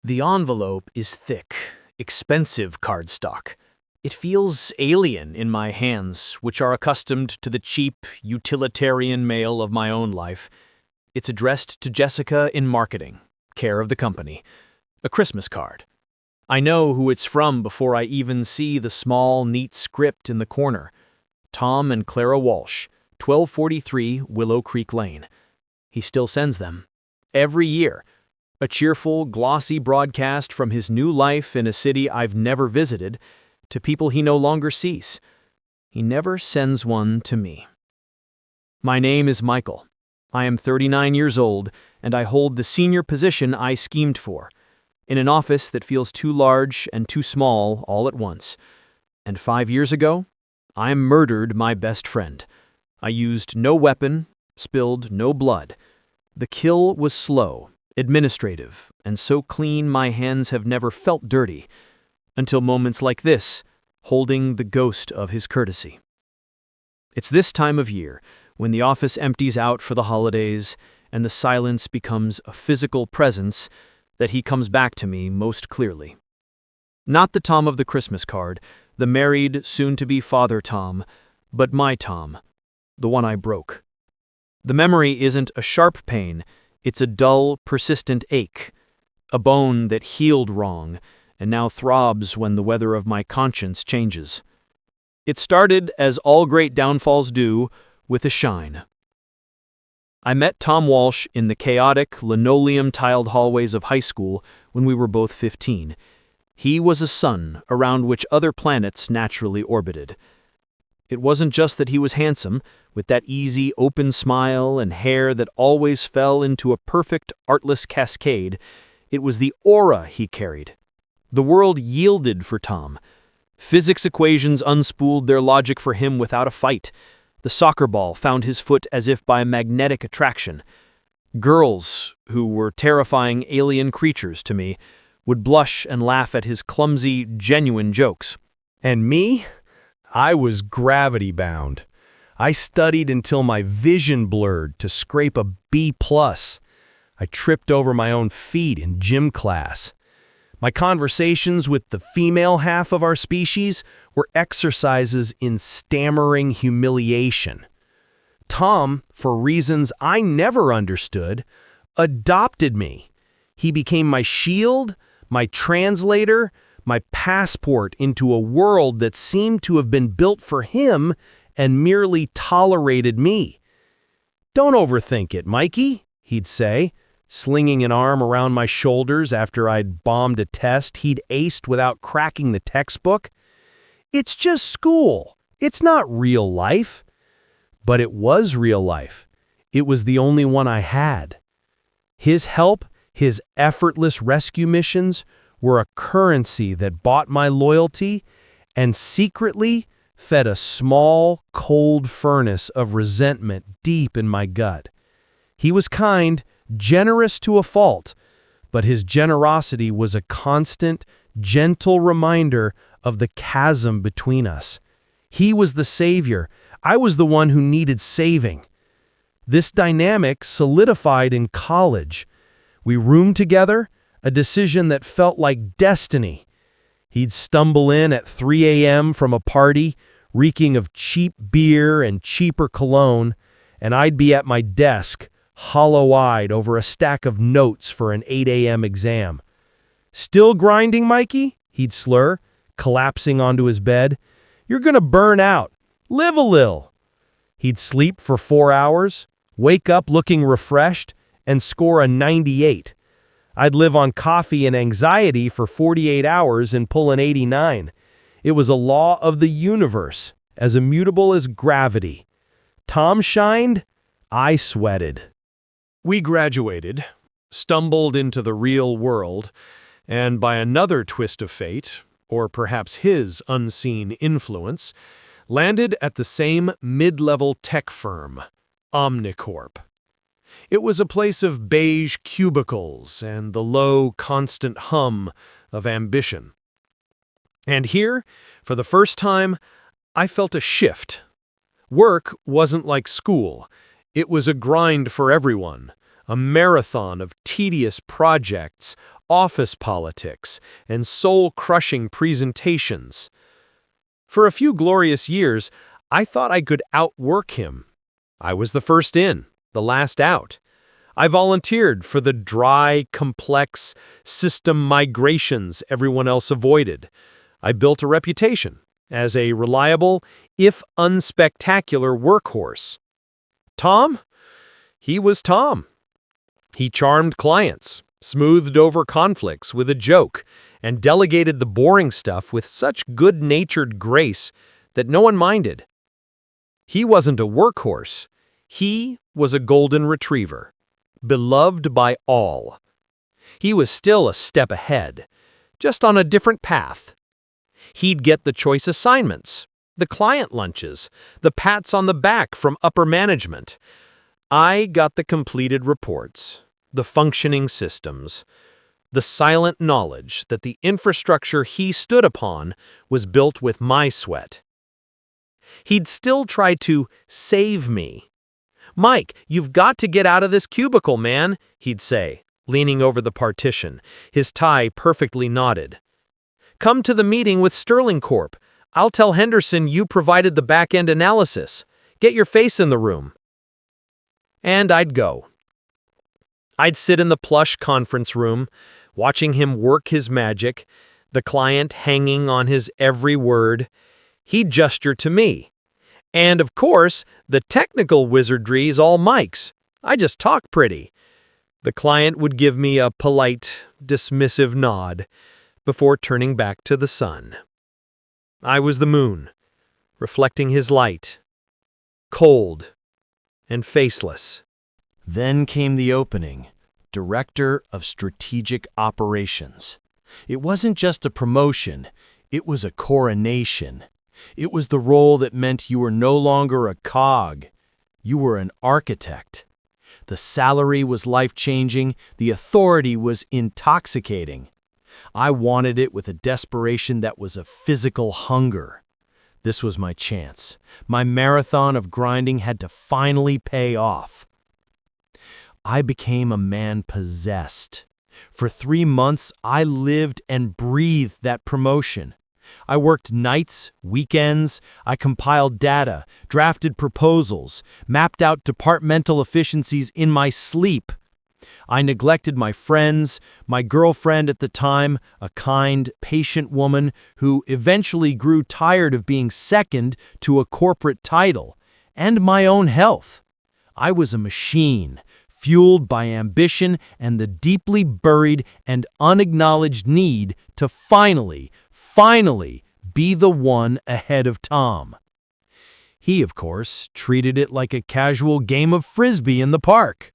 The envelope is thick, expensive cardstock. It feels alien in my hands, which are accustomed to the cheap, utilitarian mail of my own life. It's addressed to Jessica in marketing, care of the company. A Christmas card. I know who it's from before I even see the small, neat script in the corner. Tom and Clara Walsh, 1243 Willow Creek Lane. He still sends them. Every year. A cheerful, glossy broadcast from his new life in a city I've never visited to people he no longer sees. He never sends one to me. My name is Michael. I am 39 years old, and I hold the senior position I schemed for, in an office that feels too large and too small all at once. And 5 years ago, I murdered my best friend. I used no weapon, spilled no blood. The kill was slow, administrative, and so clean my hands have never felt dirty, until moments like this, holding the ghost of his courtesy. It's this time of year, when the office empties out for the holidays and the silence becomes a physical presence, that he comes back to me most clearly. Not the Tom of the Christmas card, the married, soon-to-be father Tom, but my Tom, the one I broke. The memory isn't a sharp pain, it's a dull, persistent ache, a bone that healed wrong and now throbs when the weather of my conscience changes. It started, as all great downfalls do, with a shine. I met Tom Walsh in the chaotic, linoleum-tiled hallways of high school when we were both 15. He was a sun around which other planets naturally orbited. It wasn't just that he was handsome, with that easy, open smile and hair that always fell into a perfect, artless cascade. It was the aura he carried. The world yielded for Tom. Physics equations unspooled their logic for him without a fight. The soccer ball found his foot as if by magnetic attraction. Girls, who were terrifying alien creatures to me, would blush and laugh at his clumsy, genuine jokes. And me? I was gravity-bound. I studied until my vision blurred to scrape a B+. I tripped over my own feet in gym class. My conversations with the female half of our species were exercises in stammering humiliation. Tom, for reasons I never understood, adopted me. He became my shield, my translator, my passport into a world that seemed to have been built for him and merely tolerated me. "Don't overthink it, Mikey," he'd say, slinging an arm around my shoulders after I'd bombed a test he'd aced without cracking the textbook. "It's just school. It's not real life." But it was real life. It was the only one I had. His help, his effortless rescue missions, were a currency that bought my loyalty and secretly fed a small, cold furnace of resentment deep in my gut. He was kind, generous to a fault, but his generosity was a constant, gentle reminder of the chasm between us. He was the savior. I was the one who needed saving. This dynamic solidified in college. We roomed together, a decision that felt like destiny. He'd stumble in at 3 a.m. from a party, reeking of cheap beer and cheaper cologne, and I'd be at my desk, hollow-eyed over a stack of notes for an 8 a.m. exam. "Still grinding, Mikey?" he'd slur, collapsing onto his bed. "You're gonna burn out. Live a lil." He'd sleep for 4 hours, wake up looking refreshed, and score a 98. I'd live on coffee and anxiety for 48 hours and pull an 89. It was a law of the universe, as immutable as gravity. Tom shined, I sweated. We graduated, stumbled into the real world, and by another twist of fate, or perhaps his unseen influence, landed at the same mid-level tech firm, Omnicorp. It was a place of beige cubicles and the low, constant hum of ambition. And here, for the first time, I felt a shift. Work wasn't like school. It was a grind for everyone, a marathon of tedious projects, office politics, and soul-crushing presentations. For a few glorious years, I thought I could outwork him. I was the first in, the last out. I volunteered for the dry, complex system migrations everyone else avoided. I built a reputation as a reliable, if unspectacular, workhorse. Tom? He was Tom. He charmed clients, smoothed over conflicts with a joke, and delegated the boring stuff with such good-natured grace that no one minded. He wasn't a workhorse. He was a golden retriever, beloved by all. He was still a step ahead, just on a different path. He'd get the choice assignments, the client lunches, the pats on the back from upper management. I got the completed reports, the functioning systems, the silent knowledge that the infrastructure he stood upon was built with my sweat. He'd still try to save me. "Mike, you've got to get out of this cubicle, man," he'd say, leaning over the partition, his tie perfectly knotted. "Come to the meeting with Sterling Corp. I'll tell Henderson you provided the back-end analysis. Get your face in the room." And I'd go. I'd sit in the plush conference room, watching him work his magic, the client hanging on his every word. He'd gesture to me. And, of course, the technical wizardry's all Mike's. I just talk pretty. The client would give me a polite, dismissive nod before turning back to the sun. I was the moon, reflecting his light, cold and faceless. Then came the opening, Director of Strategic Operations. It wasn't just a promotion, it was a coronation. It was the role that meant you were no longer a cog, you were an architect. The salary was life-changing, the authority was intoxicating. I wanted it with a desperation that was a physical hunger. This was my chance. My marathon of grinding had to finally pay off. I became a man possessed. For 3 months, I lived and breathed that promotion. I worked nights, weekends, I compiled data, drafted proposals, mapped out departmental efficiencies in my sleep. I neglected my friends, my girlfriend at the time, a kind, patient woman who eventually grew tired of being second to a corporate title, and my own health. I was a machine, fueled by ambition and the deeply buried and unacknowledged need to finally be the one ahead of Tom. He, of course, treated it like a casual game of frisbee in the park.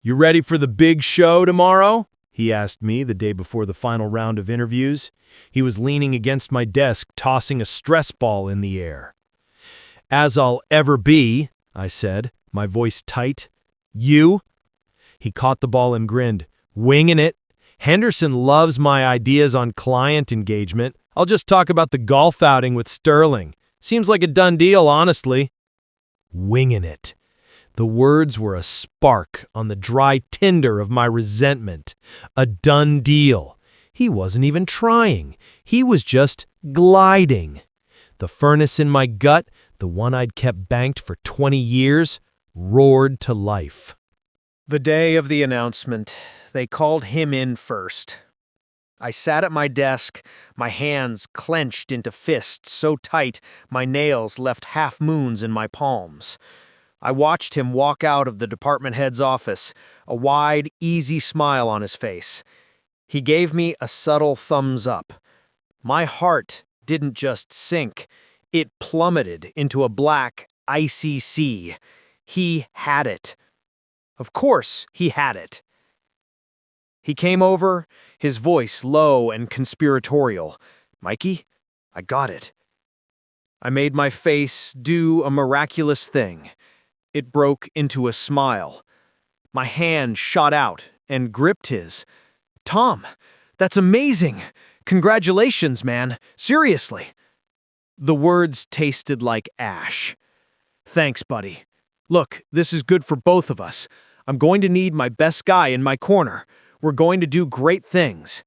"You ready for the big show tomorrow?" he asked me the day before the final round of interviews. He was leaning against my desk, tossing a stress ball in the air. "As I'll ever be," I said, my voice tight. "You?" He caught the ball and grinned. "Winging it. Henderson loves my ideas on client engagement. I'll just talk about the golf outing with Sterling. Seems like a done deal, honestly." Winging it. The words were a spark on the dry tinder of my resentment. A done deal. He wasn't even trying. He was just gliding. The furnace in my gut, the one I'd kept banked for 20 years, roared to life. The day of the announcement, they called him in first. I sat at my desk, my hands clenched into fists so tight my nails left half-moons in my palms. I watched him walk out of the department head's office, a wide, easy smile on his face. He gave me a subtle thumbs up. My heart didn't just sink, it plummeted into a black, icy sea. He had it. Of course he had it. He came over, his voice low and conspiratorial. "Mikey, I got it." I made my face do a miraculous thing. It broke into a smile. My hand shot out and gripped his. "Tom, that's amazing. Congratulations, man. Seriously." The words tasted like ash. "Thanks, buddy. Look, this is good for both of us. I'm going to need my best guy in my corner. We're going to do great things."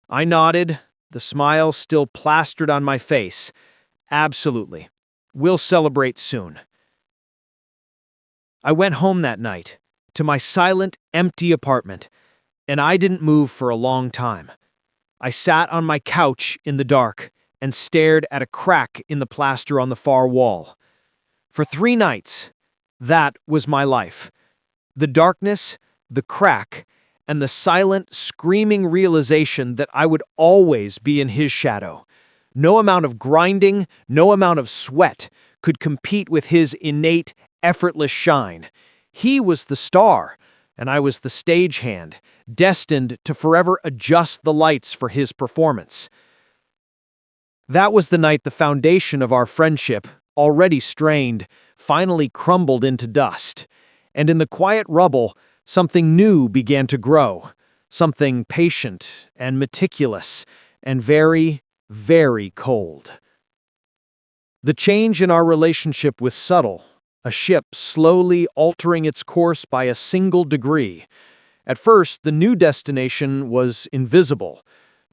I nodded, the smile still plastered on my face. "Absolutely. We'll celebrate soon." I went home that night, to my silent, empty apartment, and I didn't move for a long time. I sat on my couch in the dark and stared at a crack in the plaster on the far wall. For 3 nights, that was my life. The darkness, the crack, and the silent, screaming realization that I would always be in his shadow. No amount of grinding, no amount of sweat could compete with his innate, effortless shine. He was the star, and I was the stagehand, destined to forever adjust the lights for his performance. That was the night the foundation of our friendship, already strained, finally crumbled into dust. And in the quiet rubble, something new began to grow. Something patient and meticulous and very, very cold. The change in our relationship was subtle, a ship slowly altering its course by a single degree. At first, the new destination was invisible.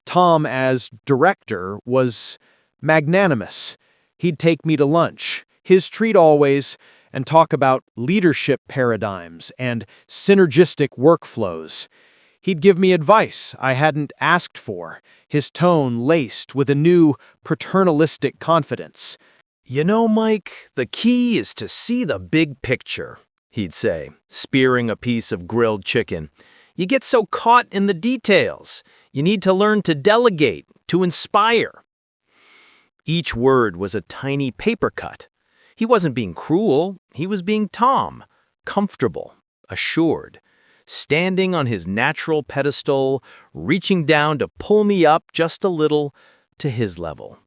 Tom, as director, was magnanimous. He'd take me to lunch, his treat always, and talk about leadership paradigms and synergistic workflows. He'd give me advice I hadn't asked for, his tone laced with a new paternalistic confidence. "You know, Mike, the key is to see the big picture," he'd say, spearing a piece of grilled chicken. "You get so caught in the details. You need to learn to delegate, to inspire." Each word was a tiny paper cut. He wasn't being cruel, he was being Tom, comfortable, assured, standing on his natural pedestal, reaching down to pull me up just a little to his level.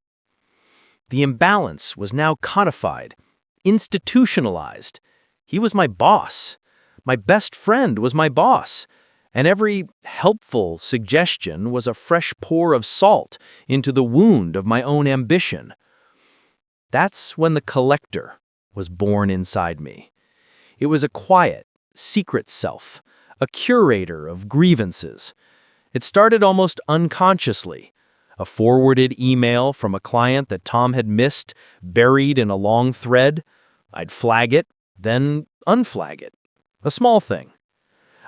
The imbalance was now codified, institutionalized. He was my boss. My best friend was my boss. And every helpful suggestion was a fresh pour of salt into the wound of my own ambition. That's when the collector was born inside me. It was a quiet, secret self, a curator of grievances. It started almost unconsciously. A forwarded email from a client that Tom had missed, buried in a long thread. I'd flag it, then unflag it. A small thing.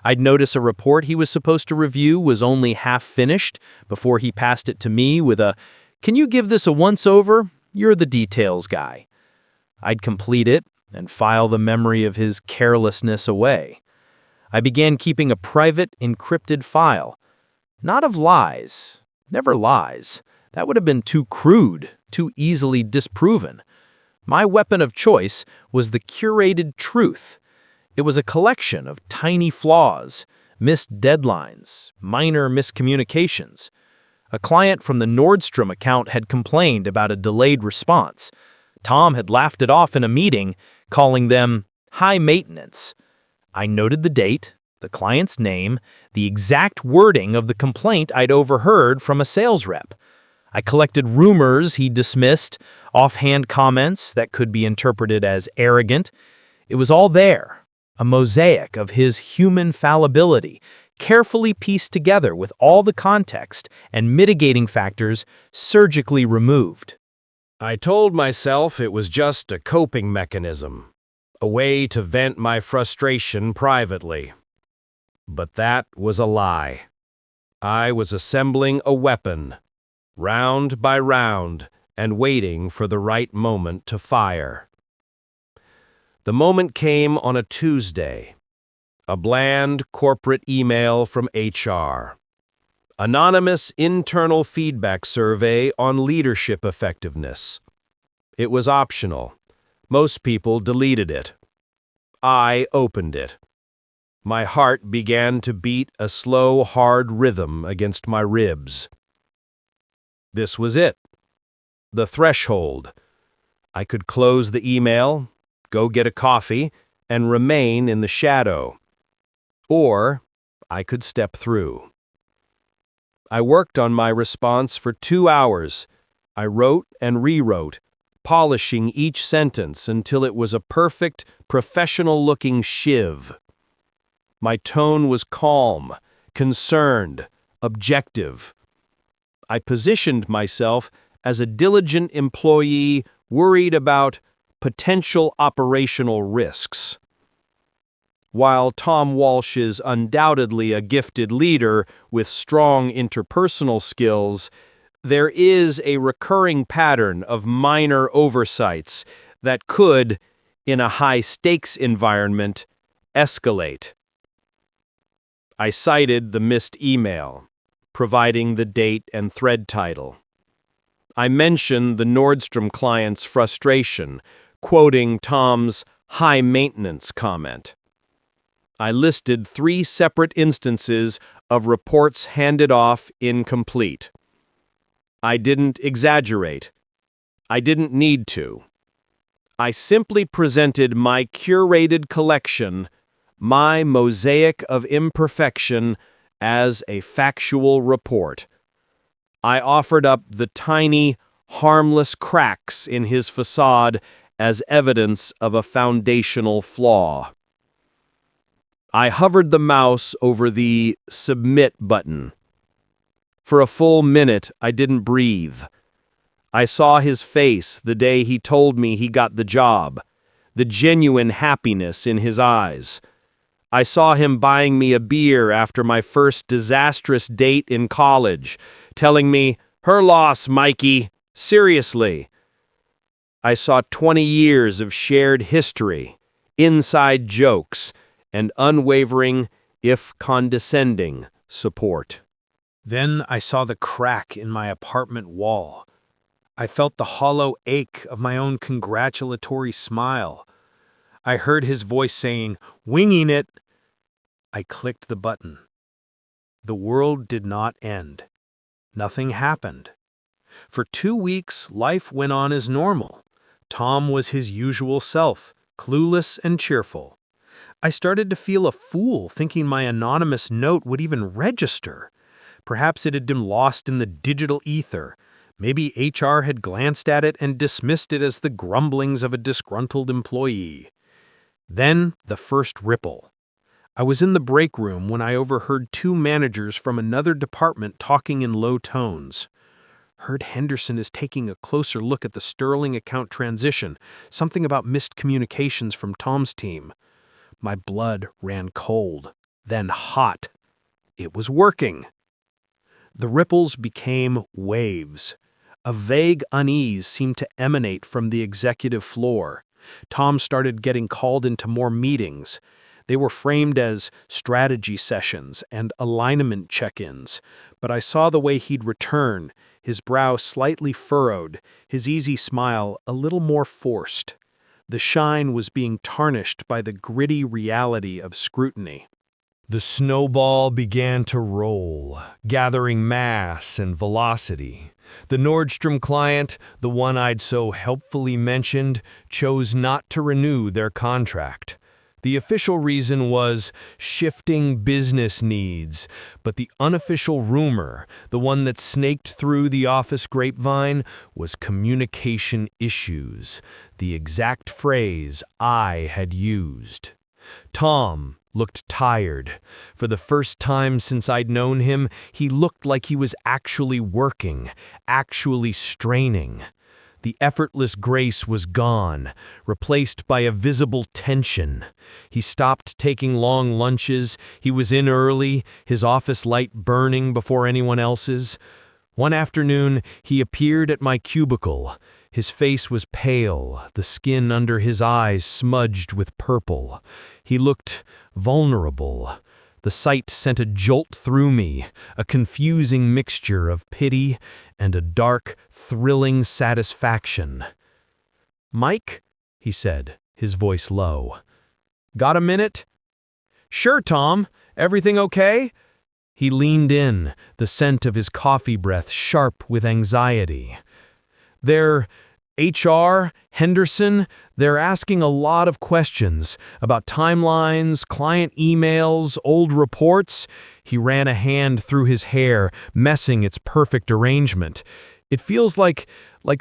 I'd notice a report he was supposed to review was only half finished before he passed it to me with a, "Can you give this a once-over? You're the details guy." I'd complete it and file the memory of his carelessness away. I began keeping a private, encrypted file. Not of lies. Never lies. That would have been too crude, too easily disproven. My weapon of choice was the curated truth. It was a collection of tiny flaws, missed deadlines, minor miscommunications. A client from the Nordstrom account had complained about a delayed response. Tom had laughed it off in a meeting, calling them high maintenance. I noted the date, the client's name, the exact wording of the complaint I'd overheard from a sales rep. I collected rumors he dismissed, offhand comments that could be interpreted as arrogant. It was all there, a mosaic of his human fallibility, carefully pieced together with all the context and mitigating factors surgically removed. I told myself it was just a coping mechanism, a way to vent my frustration privately. But that was a lie. I was assembling a weapon, round by round, and waiting for the right moment to fire. The moment came on a Tuesday. A bland corporate email from HR. Anonymous internal feedback survey on leadership effectiveness. It was optional. Most people deleted it. I opened it. My heart began to beat a slow, hard rhythm against my ribs. This was it. The threshold. I could close the email, go get a coffee, and remain in the shadow. Or I could step through. I worked on my response for 2 hours. I wrote and rewrote, polishing each sentence until it was a perfect, professional-looking shiv. My tone was calm, concerned, objective. I positioned myself as a diligent employee worried about potential operational risks. While Tom Walsh is undoubtedly a gifted leader with strong interpersonal skills, there is a recurring pattern of minor oversights that could, in a high-stakes environment, escalate. I cited the missed email, providing the date and thread title. I mentioned the Nordstrom client's frustration, quoting Tom's high-maintenance comment. I listed 3 separate instances of reports handed off incomplete. I didn't exaggerate. I didn't need to. I simply presented my curated collection, my mosaic of imperfection, as a factual report. I offered up the tiny, harmless cracks in his facade as evidence of a foundational flaw. I hovered the mouse over the Submit button. For a full minute, I didn't breathe. I saw his face the day he told me he got the job, the genuine happiness in his eyes. I saw him buying me a beer after my first disastrous date in college, telling me, "Her loss, Mikey, seriously." I saw 20 years of shared history, inside jokes, and unwavering, if condescending, support. Then I saw the crack in my apartment wall. I felt the hollow ache of my own congratulatory smile. I heard his voice saying, "Winging it." I clicked the button. The world did not end. Nothing happened. For 2 weeks, life went on as normal. Tom was his usual self, clueless and cheerful. I started to feel a fool thinking my anonymous note would even register. Perhaps it had been lost in the digital ether. Maybe HR had glanced at it and dismissed it as the grumblings of a disgruntled employee. Then the first ripple. I was in the break room when I overheard 2 managers from another department talking in low tones. "Heard Henderson is taking a closer look at the Sterling account transition, something about missed communications from Tom's team." My blood ran cold, then hot. It was working. The ripples became waves. A vague unease seemed to emanate from the executive floor. Tom started getting called into more meetings. They were framed as strategy sessions and alignment check-ins, but I saw the way he'd return, his brow slightly furrowed, his easy smile a little more forced. The shine was being tarnished by the gritty reality of scrutiny. The snowball began to roll, gathering mass and velocity. The Nordstrom client, the one I'd so helpfully mentioned, chose not to renew their contract. The official reason was shifting business needs, but the unofficial rumor, the one that snaked through the office grapevine, was communication issues, the exact phrase I had used. Tom looked tired. For the first time since I'd known him, he looked like he was actually working, actually straining. The effortless grace was gone, replaced by a visible tension. He stopped taking long lunches, he was in early, his office light burning before anyone else's. One afternoon, he appeared at my cubicle. His face was pale, the skin under his eyes smudged with purple. He looked vulnerable. The sight sent a jolt through me, a confusing mixture of pity and a dark, thrilling satisfaction. "Mike," he said, his voice low. "Got a minute?" "Sure, Tom. Everything okay?" He leaned in, the scent of his coffee breath sharp with anxiety. "They're HR, Henderson, they're asking a lot of questions about timelines, client emails, old reports." He ran a hand through his hair, messing its perfect arrangement. "It feels like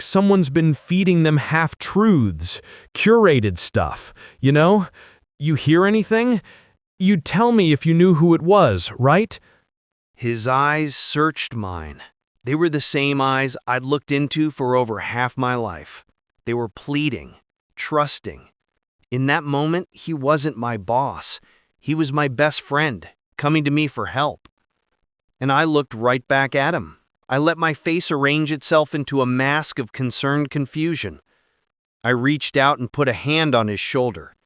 someone's been feeding them half-truths, curated stuff. You know? You hear anything? You'd tell me if you knew who it was, right?" His eyes searched mine. They were the same eyes I'd looked into for over half my life. They were pleading, trusting. In that moment, he wasn't my boss. He was my best friend, coming to me for help. And I looked right back at him. I let my face arrange itself into a mask of concerned confusion. I reached out and put a hand on his shoulder,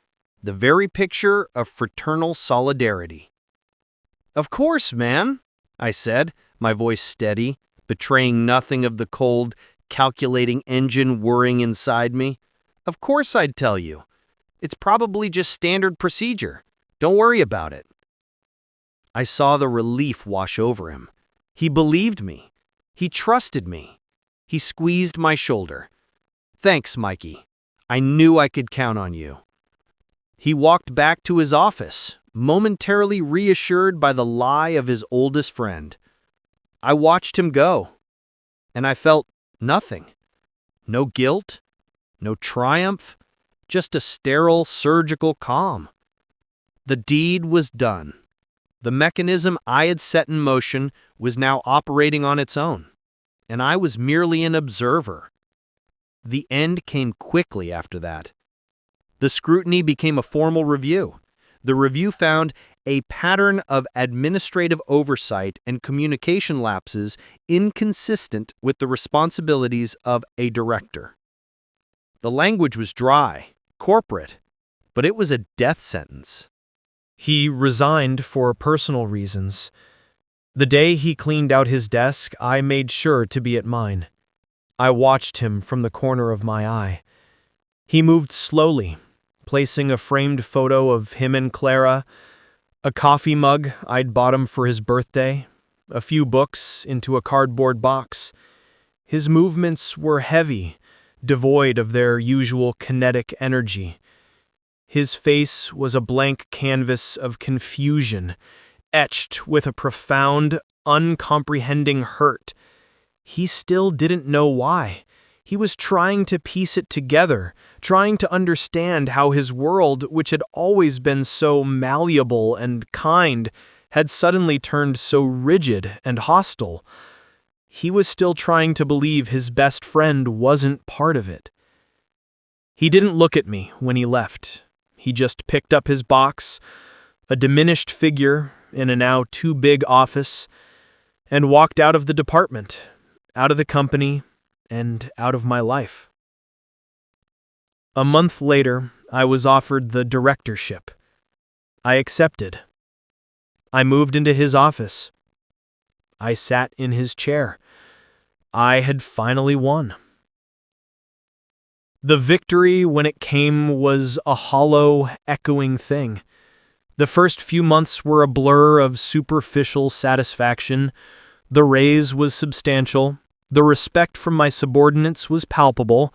the very picture of fraternal solidarity. "Of course, man," I said, my voice steady, betraying nothing of the cold, calculating engine whirring inside me. "Of course I'd tell you. It's probably just standard procedure. Don't worry about it." I saw the relief wash over him. He believed me. He trusted me. He squeezed my shoulder. "Thanks, Mikey. I knew I could count on you." He walked back to his office, momentarily reassured by the lie of his oldest friend. I watched him go, and I felt nothing. No guilt, no triumph, just a sterile surgical calm. The deed was done. The mechanism I had set in motion was now operating on its own, and I was merely an observer. The end came quickly after that. The scrutiny became a formal review. The review found a pattern of administrative oversight and communication lapses inconsistent with the responsibilities of a director. The language was dry, corporate, but it was a death sentence. He resigned for personal reasons. The day he cleaned out his desk, I made sure to be at mine. I watched him from the corner of my eye. He moved slowly, placing a framed photo of him and Clara, a coffee mug I'd bought him for his birthday, a few books into a cardboard box. His movements were heavy, devoid of their usual kinetic energy. His face was a blank canvas of confusion, etched with a profound, uncomprehending hurt. He still didn't know why. He was trying to piece it together, trying to understand how his world, which had always been so malleable and kind, had suddenly turned so rigid and hostile. He was still trying to believe his best friend wasn't part of it. He didn't look at me when he left. He just picked up his box, a diminished figure in a now too big office, and walked out of the department, out of the company, and out of my life. A month later, I was offered the directorship. I accepted. I moved into his office. I sat in his chair. I had finally won. The victory, when it came, was a hollow, echoing thing. The first few months were a blur of superficial satisfaction. The raise was substantial. The respect from my subordinates was palpable,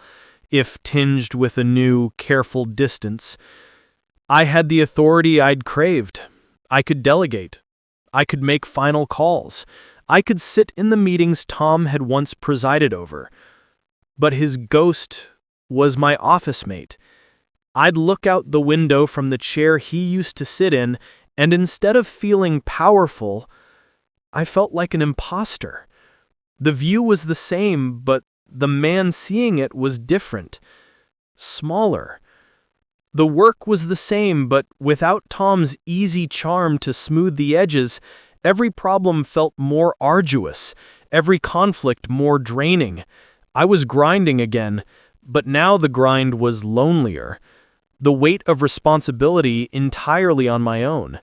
if tinged with a new, careful distance. I had the authority I'd craved. I could delegate. I could make final calls. I could sit in the meetings Tom had once presided over. But his ghost was my office mate. I'd look out the window from the chair he used to sit in, and instead of feeling powerful, I felt like an imposter. The view was the same, but the man seeing it was different, smaller. The work was the same, but without Tom's easy charm to smooth the edges, every problem felt more arduous, every conflict more draining. I was grinding again, but now the grind was lonelier. The weight of responsibility entirely on my own.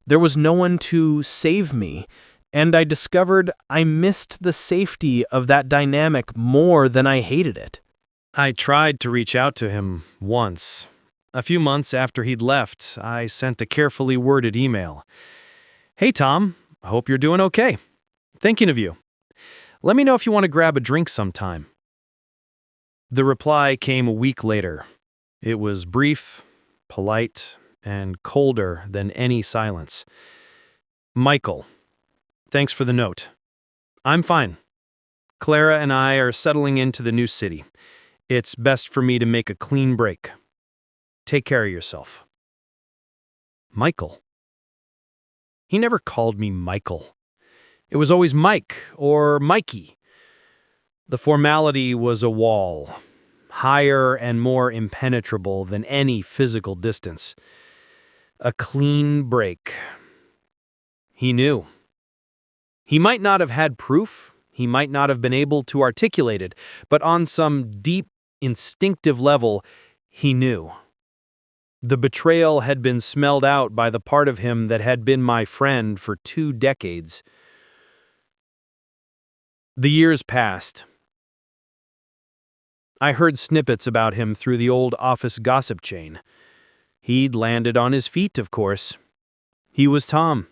There was no one to save me, and I discovered I missed the safety of that dynamic more than I hated it. I tried to reach out to him once. A few months after he'd left, I sent a carefully worded email. "Hey Tom, I hope you're doing okay. Thinking of you. Let me know if you want to grab a drink sometime." The reply came a week later. It was brief, polite, and colder than any silence. "Michael, thanks for the note. I'm fine. Clara and I are settling into the new city. It's best for me to make a clean break. Take care of yourself." Michael. He never called me Michael. It was always Mike or Mikey. The formality was a wall, higher and more impenetrable than any physical distance. A clean break. He knew. He might not have had proof, he might not have been able to articulate it, but on some deep, instinctive level, he knew. The betrayal had been smelled out by the part of him that had been my friend for 2 decades. The years passed. I heard snippets about him through the old office gossip chain. He'd landed on his feet, of course. He was Tom.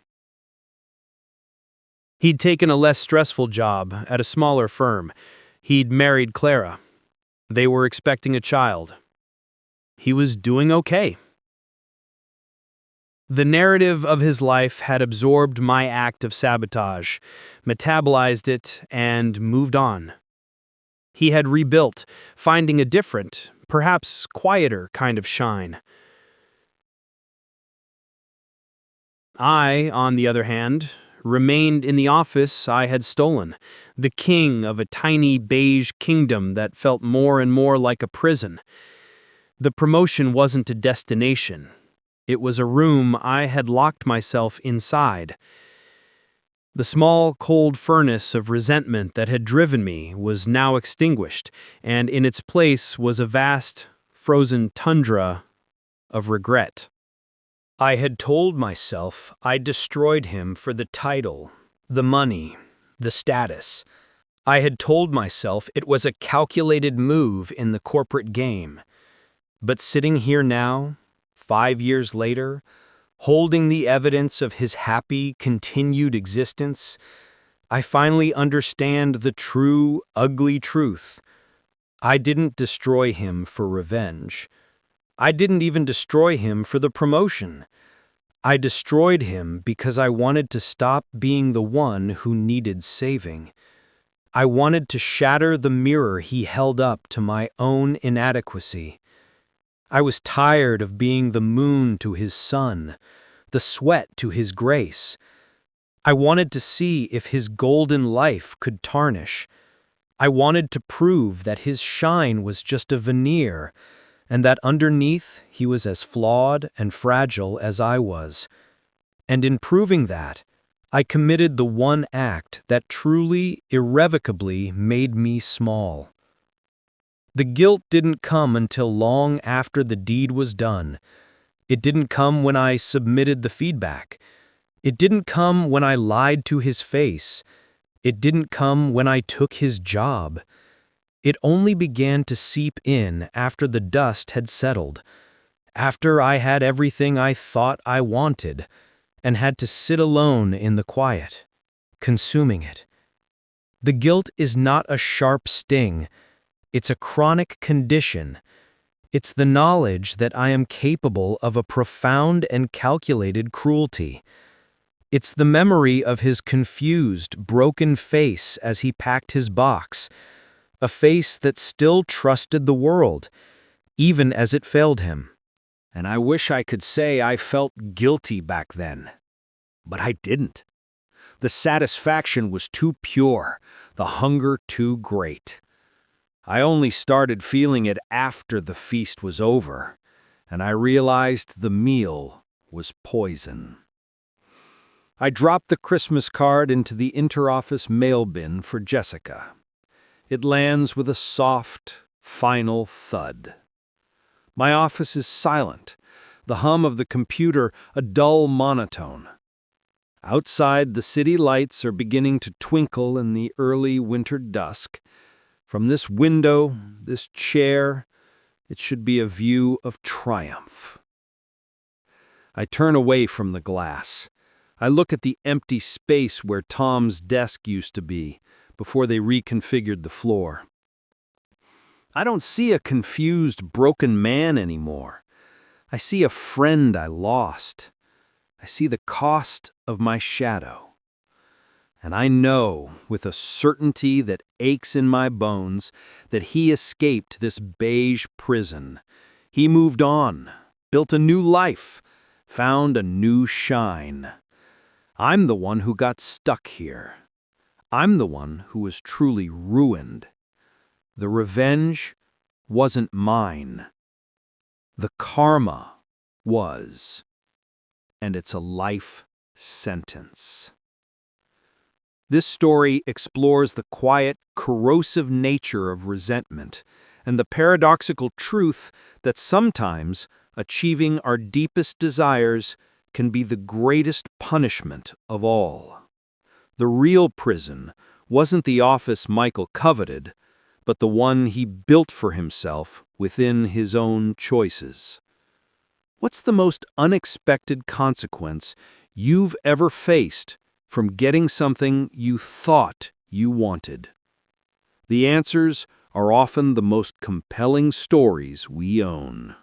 He'd taken a less stressful job at a smaller firm. He'd married Clara. They were expecting a child. He was doing okay. The narrative of his life had absorbed my act of sabotage, metabolized it, and moved on. He had rebuilt, finding a different, perhaps quieter kind of shine. I, on the other hand, remained in the office I had stolen, the king of a tiny beige kingdom that felt more and more like a prison. The promotion wasn't a destination. It was a room I had locked myself inside. The small, cold furnace of resentment that had driven me was now extinguished, and in its place was a vast, frozen tundra of regret. I had told myself I destroyed him for the title, the money, the status. I had told myself it was a calculated move in the corporate game. But sitting here now, 5 years later, holding the evidence of his happy, continued existence, I finally understand the true, ugly truth. I didn't destroy him for revenge. I didn't even destroy him for the promotion. I destroyed him because I wanted to stop being the one who needed saving. I wanted to shatter the mirror he held up to my own inadequacy. I was tired of being the moon to his sun, the sweat to his grace. I wanted to see if his golden life could tarnish. I wanted to prove that his shine was just a veneer, and that underneath he was as flawed and fragile as I was. And in proving that, I committed the one act that truly, irrevocably made me small. The guilt didn't come until long after the deed was done. It didn't come when I submitted the feedback. It didn't come when I lied to his face. It didn't come when I took his job. It only began to seep in after the dust had settled, after I had everything I thought I wanted, and had to sit alone in the quiet, consuming it. The guilt is not a sharp sting. It's a chronic condition. It's the knowledge that I am capable of a profound and calculated cruelty. It's the memory of his confused, broken face as he packed his box, a face that still trusted the world, even as it failed him. And I wish I could say I felt guilty back then. But I didn't. The satisfaction was too pure, the hunger too great. I only started feeling it after the feast was over, and I realized the meal was poison. I dropped the Christmas card into the interoffice mail bin for Jessica. It lands with a soft, final thud. My office is silent, the hum of the computer a dull monotone. Outside, the city lights are beginning to twinkle in the early winter dusk. From this window, this chair, it should be a view of triumph. I turn away from the glass. I look at the empty space where Tom's desk used to be, before they reconfigured the floor. I don't see a confused, broken man anymore. I see a friend I lost. I see the cost of my shadow. And I know, with a certainty that aches in my bones, that he escaped this beige prison. He moved on, built a new life, found a new shine. I'm the one who got stuck here, I'm the one who was truly ruined. The revenge wasn't mine. The karma was. And it's a life sentence. This story explores the quiet, corrosive nature of resentment and the paradoxical truth that sometimes achieving our deepest desires can be the greatest punishment of all. The real prison wasn't the office Michael coveted, but the one he built for himself within his own choices. What's the most unexpected consequence you've ever faced from getting something you thought you wanted? The answers are often the most compelling stories we own.